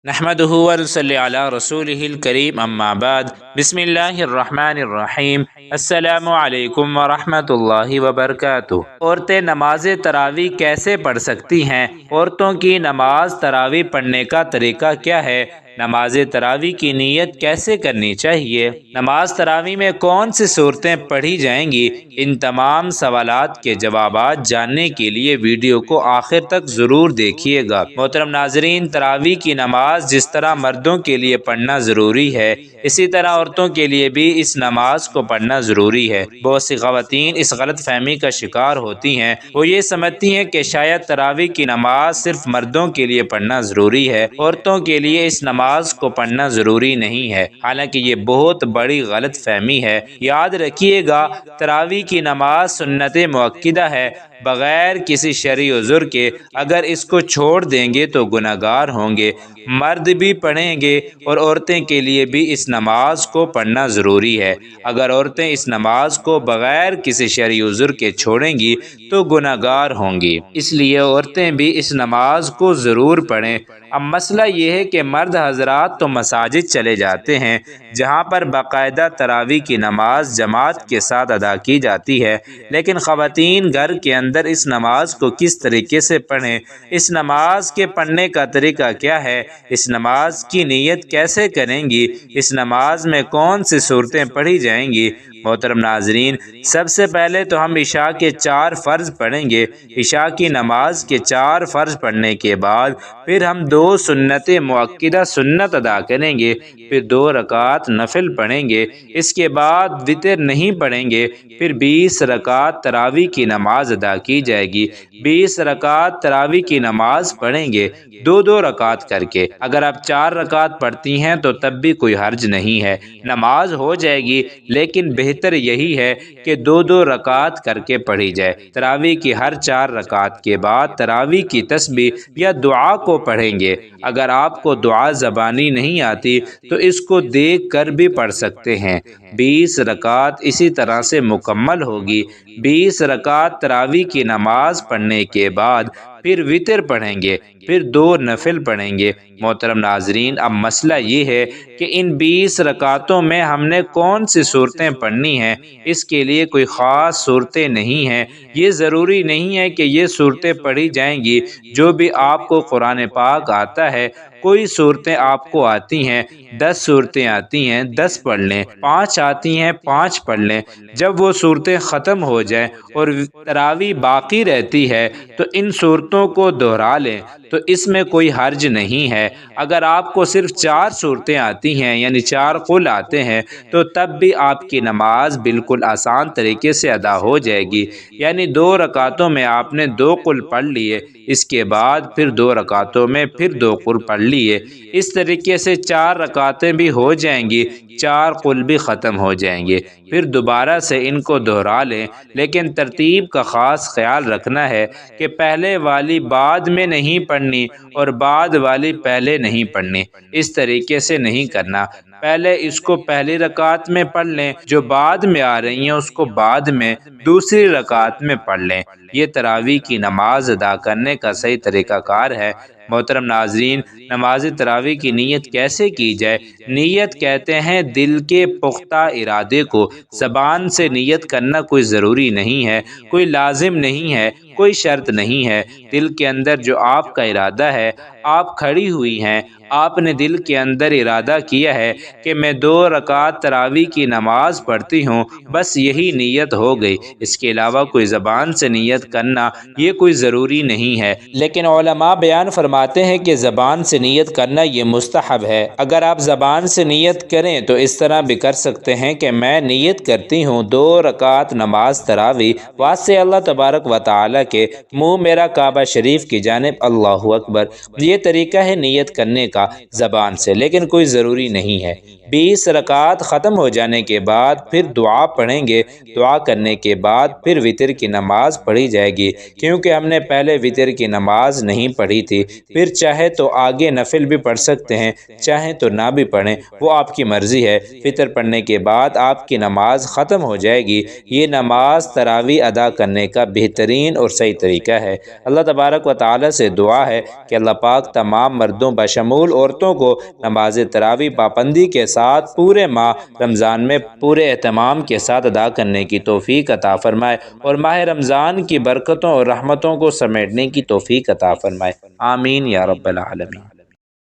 نحمدہ ونصلی علی رسولہ الکریم اما بعد بسم اللہ الرحمن الرحیم السلام علیکم ورحمۃ اللہ وبرکاتہ۔ عورتیں نماز تراویح کیسے پڑھ سکتی ہیں؟ عورتوں کی نماز تراویح پڑھنے کا طریقہ کیا ہے؟ نماز تراویح کی نیت کیسے کرنی چاہیے؟ نماز تراویح میں کون سی صورتیں پڑھی جائیں گی؟ ان تمام سوالات کے جوابات جاننے کے لیے ویڈیو کو آخر تک ضرور دیکھیے گا۔ محترم ناظرین، تراویح کی نماز جس طرح مردوں کے لیے پڑھنا ضروری ہے، اسی طرح عورتوں کے لیے بھی اس نماز کو پڑھنا ضروری ہے۔ بہت سی خواتین اس غلط فہمی کا شکار ہوتی ہیں، وہ یہ سمجھتی ہیں کہ شاید تراویح کی نماز صرف مردوں کے لیے پڑھنا ضروری ہے، عورتوں کے لیے اس نماز کو پڑھنا ضروری نہیں ہے، حالانکہ یہ بہت بڑی غلط فہمی ہے۔ یاد رکھیے گا، تراویح کی نماز سنت مؤکدہ ہے، بغیر کسی شرعی عذر کے۔ اگر اس کو چھوڑ دیں گے تو گناہگار ہوں گے۔ مرد بھی پڑھیں گے اور عورتیں کے لیے بھی اس نماز کو پڑھنا ضروری ہے۔ اگر عورتیں اس نماز کو بغیر کسی شرعی عذر کے چھوڑیں گی تو گناہگار ہوں گی، اس لیے عورتیں بھی اس نماز کو ضرور پڑھیں۔ اب مسئلہ یہ ہے کہ مرد حضرات تو مساجد چلے جاتے ہیں جہاں پر باقاعدہ تراویح کی نماز جماعت کے ساتھ ادا کی جاتی ہے، لیکن خواتین گھر کے اندر اس نماز کو کس طریقے سے پڑھیں؟ اس نماز کے پڑھنے کا طریقہ کیا ہے؟ اس نماز کی نیت کیسے کریں گی؟ اس نماز میں کون سی صورتیں پڑھی جائیں گی؟ محترم ناظرین، سب سے پہلے تو ہم عشاء کے 4 فرض پڑھیں گے۔ عشاء کی نماز کے 4 فرض پڑھنے کے بعد پھر ہم 2 سنت مؤکدہ سنت ادا کریں گے، پھر 2 رکعت نفل پڑھیں گے، اس کے بعد وتر نہیں پڑھیں گے، پھر 20 رکعت تراویح کی نماز ادا کی جائے گی۔ 20 رکعت تراویح کی نماز پڑھیں گے 2 رکعت کر کے۔ اگر آپ 4 رکعت پڑھتی ہیں تو تب بھی کوئی حرج نہیں ہے، نماز ہو جائے گی، لیکن بہتر یہی ہے کہ 2 رکعت کر کے پڑھی جائے۔ تراویح کی ہر 4 رکعت کے بعد تراویح کی تسبیح یا دعا کو پڑھیں گے۔ اگر آپ کو دعا زبانی نہیں آتی تو اس کو دیکھ کر بھی پڑھ سکتے ہیں۔ 20 رکعت اسی طرح سے مکمل ہوگی۔ 20 رکعت تراویح کی نماز پڑھنے کے بعد پھر وتر پڑھیں گے، پھر 2 نفل پڑھیں گے۔ محترم ناظرین، اب مسئلہ یہ ہے کہ ان 20 رکعتوں میں ہم نے کون سی صورتیں پڑھنی ہیں؟ اس کے لیے کوئی خاص صورتیں نہیں ہیں۔ یہ ضروری نہیں ہے کہ یہ صورتیں پڑھی جائیں گی جو بھی آپ کو قرآن پاک آتا ہے۔ کوئی صورتیں آپ کو آتی ہیں، 10 صورتیں آتی ہیں، 10 پڑھ لیں، 5 آتی ہیں، 5 پڑھ لیں۔ جب وہ صورتیں ختم ہو جائیں اور تراویح باقی رہتی ہے تو ان صورتوں کو دہرا لیں، تو اس میں کوئی حرج نہیں ہے۔ اگر آپ کو صرف 4 صورتیں آتی ہیں، یعنی 4 قل آتے ہیں، تو تب بھی آپ کی نماز بالکل آسان طریقے سے ادا ہو جائے گی۔ یعنی 2 رکعتوں میں آپ نے 2 قل پڑھ لیے، اس کے بعد پھر 2 رکعتوں میں پھر 2 قل پڑھ لیے۔ اس طریقے سے 4 رکعتیں بھی ہو جائیں گی، 4 قل بھی ختم ہو جائیں گے۔ پھر دوبارہ سے ان کو دہرا لیں، لیکن ترتیب کا خاص خیال رکھنا ہے کہ پہلے والی بعد میں نہیں پڑھنی اور بعد والی پہلے نہیں پڑھنی، اس طریقے سے نہیں کرنا۔ پہلے اس کو پہلی رکعت میں پڑھ لیں، جو بعد میں آ رہی ہیں اس کو بعد میں دوسری رکعت میں پڑھ لیں۔ یہ تراویح کی نماز ادا کرنے کا صحیح طریقہ کار ہے۔ محترم ناظرین، نماز تراویح کی نیت کیسے کی جائے؟ نیت کہتے ہیں دل کے پختہ ارادے کو۔ زبان سے نیت کرنا کوئی ضروری نہیں ہے، کوئی لازم نہیں ہے، کوئی شرط نہیں ہے۔ دل کے اندر جو آپ کا ارادہ ہے، آپ کھڑی ہوئی ہیں، آپ نے دل کے اندر ارادہ کیا ہے کہ میں 2 رکعت تراویح کی نماز پڑھتی ہوں، بس یہی نیت ہو گئی۔ اس کے علاوہ کوئی زبان سے نیت کرنا یہ کوئی ضروری نہیں ہے، لیکن علماء بیان فرماتے ہیں کہ زبان سے نیت کرنا یہ مستحب ہے۔ اگر آپ زبان سے نیت کریں تو اس طرح بھی کر سکتے ہیں کہ میں نیت کرتی ہوں 2 رکعت نماز تراویح، واسطے اللہ تبارک و تعالی کے، منہ میرا کعبہ شریف کی جانب، اللہ اکبر۔ یہ طریقہ ہے نیت کرنے کا زبان سے، لیکن کوئی ضروری نہیں ہے۔ 20 رکعت ختم ہو جانے کے بعد پھر دعا پڑھیں گے۔ دعا کرنے کے بعد پھر وتر کی نماز پڑھی جائے گی، کیونکہ ہم نے پہلے وتر کی نماز نہیں پڑھی تھی۔ پھر چاہے تو آگے نفل بھی پڑھ سکتے ہیں، چاہے تو نہ بھی پڑھیں، وہ آپ کی مرضی ہے۔ وتر پڑھنے کے بعد آپ کی نماز ختم ہو جائے گی۔ یہ نماز تراویح ادا کرنے کا بہترین اور صحیح طریقہ ہے۔ اللہ تبارک و تعالی سے دعا ہے کہ اللہ پاک تمام مردوں بشمول عورتوں کو نماز تراویح پابندی کے ساتھ پورے ماہ رمضان میں پورے اہتمام کے ساتھ ادا کرنے کی توفیق عطا فرمائے اور ماہ رمضان کی برکتوں اور رحمتوں کو سمیٹنے کی توفیق عطا فرمائے، آمین یا رب العالمین۔